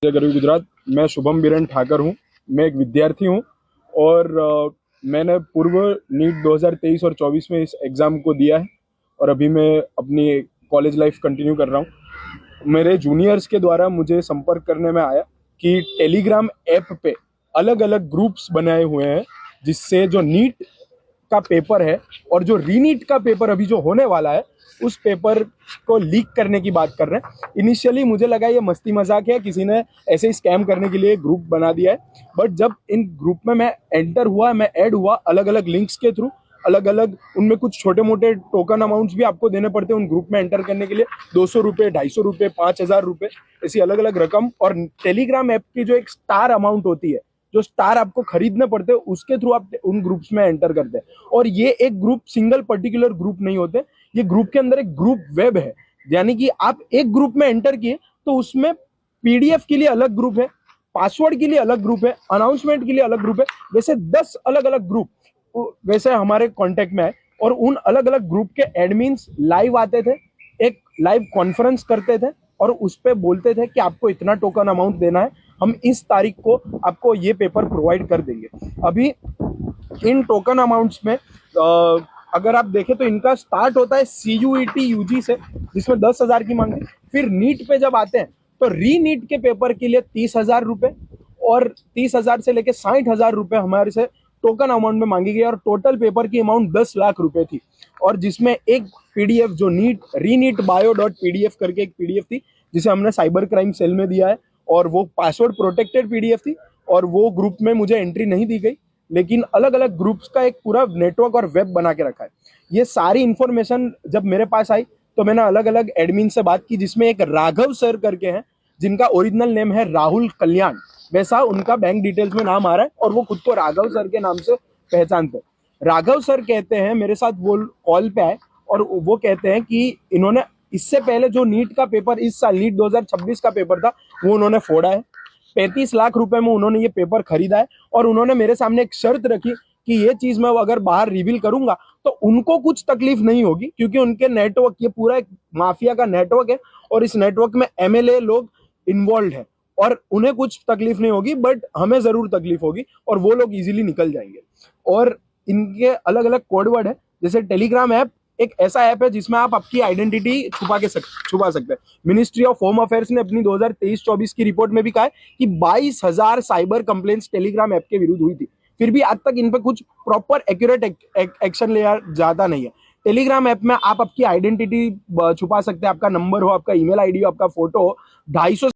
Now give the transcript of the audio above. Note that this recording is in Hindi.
गरीब गुजरात। मैं शुभम बीरेन ठाकर हूँ। मैं एक विद्यार्थी हूँ और मैंने पूर्व नीट 2023 और 24 में इस एग्ज़ाम को दिया है और अभी मैं अपनी कॉलेज लाइफ कंटिन्यू कर रहा हूँ। मेरे जूनियर्स के द्वारा मुझे संपर्क करने में आया कि टेलीग्राम ऐप पे अलग अलग ग्रुप्स बनाए हुए हैं, जिससे जो नीट का पेपर है और जो रीनीट का पेपर अभी जो होने वाला है उस पेपर को लीक करने की बात कर रहे हैं। इनिशियली मुझे लगा ये मस्ती मजाक है, किसी ने ऐसे ही स्कैम करने के लिए ग्रुप बना दिया है। बट जब इन ग्रुप में मैं एंटर हुआ, मैं ऐड हुआ अलग अलग लिंक्स के थ्रू, अलग अलग उनमें कुछ छोटे मोटे टोकन अमाउंट्स भी आपको देने पड़ते हैं उन ग्रुप में एंटर करने के लिए। 200 रुपये, 250 रुपये, 5000 रुपये, ऐसी अलग अलग रकम। और टेलीग्राम ऐप की जो एक स्टार अमाउंट होती है, जो स्टार आपको खरीदने पड़ते हैं, उसके थ्रू आप उन ग्रुप्स में एंटर करते हैं। और ये एक ग्रुप सिंगल पर्टिकुलर ग्रुप नहीं होते, ये ग्रुप के अंदर एक ग्रुप वेब है। यानी कि आप एक ग्रुप में एंटर किए तो उसमें पीडीएफ के लिए अलग ग्रुप है, पासवर्ड के लिए अलग ग्रुप है, अनाउंसमेंट के लिए अलग ग्रुप है। वैसे 10 अलग अलग ग्रुप वैसे हमारे कांटेक्ट में है और उन अलग अलग ग्रुप के एडमिन्स लाइव आते थे, एक लाइव कॉन्फ्रेंस करते थे और उस पे बोलते थे कि आपको इतना टोकन अमाउंट देना है, हम इस तारीख को आपको ये पेपर प्रोवाइड कर देंगे। अभी इन टोकन अमाउंट्स में अगर आप देखें तो इनका स्टार्ट होता है CUET UG से, जिसमें 10,000 की मांग है। फिर नीट पे जब आते हैं तो री नीट के पेपर के लिए 30,000 रुपये और 30,000 से लेकर 60,000 रुपये हमारे से टोकन अमाउंट में मांगी गई और टोटल पेपर की अमाउंट 10 लाख रुपए थी। और जिसमें एक पीडीएफ जो नीट रीनीट bio.pdf करके एक पीडीएफ थी, जिसे हमने साइबर क्राइम सेल में दिया है और वो पासवर्ड प्रोटेक्टेड पीडीएफ थी और वो ग्रुप में मुझे एंट्री नहीं दी गई, लेकिन अलग अलग ग्रुप्स का एक पूरा नेटवर्क और वेब बना के रखा है। ये सारी इंफॉर्मेशन जब मेरे पास आई तो मैंने अलग अलग एडमिन से बात की, जिसमें एक राघव सर करके हैं, जिनका ओरिजिनल नेम है राहुल कल्याण, वैसा उनका बैंक डिटेल्स में नाम आ रहा है और वो खुद को राघव सर के नाम से पहचानते हैं। राघव सर कहते हैं, मेरे साथ वो कॉल पे आए और वो कहते हैं कि इन्होंने इससे पहले जो नीट का पेपर इस साल नीट 2026 का पेपर था वो उन्होंने फोड़ा है। 35 लाख रुपए में उन्होंने ये पेपर खरीदा है और उन्होंने मेरे सामने एक शर्त रखी कि ये चीज मैं अगर बाहर रिवील करूंगा तो उनको कुछ तकलीफ नहीं होगी, क्योंकि उनके नेटवर्क, ये पूरा एक माफिया का नेटवर्क है और इस नेटवर्क में MLA लोग इन्वॉल्व है और उन्हें कुछ तकलीफ नहीं होगी, बट हमें जरूर तकलीफ होगी और वो लोग इजीली निकल जाएंगे। और इनके अलग अलग कोडवर्ड है, जैसे टेलीग्राम ऐप एक ऐसा ऐप है जिसमें आप आपकी आइडेंटिटी छुपा सकते हैं। मिनिस्ट्री ऑफ होम अफेयर्स ने अपनी 2023-24 की रिपोर्ट में भी कहा है कि 22,000 साइबर कंप्लेंट्स टेलीग्राम ऐप के विरुद्ध हुई थी, फिर भी आज तक इन पे कुछ प्रॉपर एक्यूरेट एक्शन लिया जाता नहीं है। टेलीग्राम ऐप में आप आपकी आइडेंटिटी छुपा सकते हैं, आपका नंबर हो, आपका ईमेल ID हो, आपका फोटो हो। 250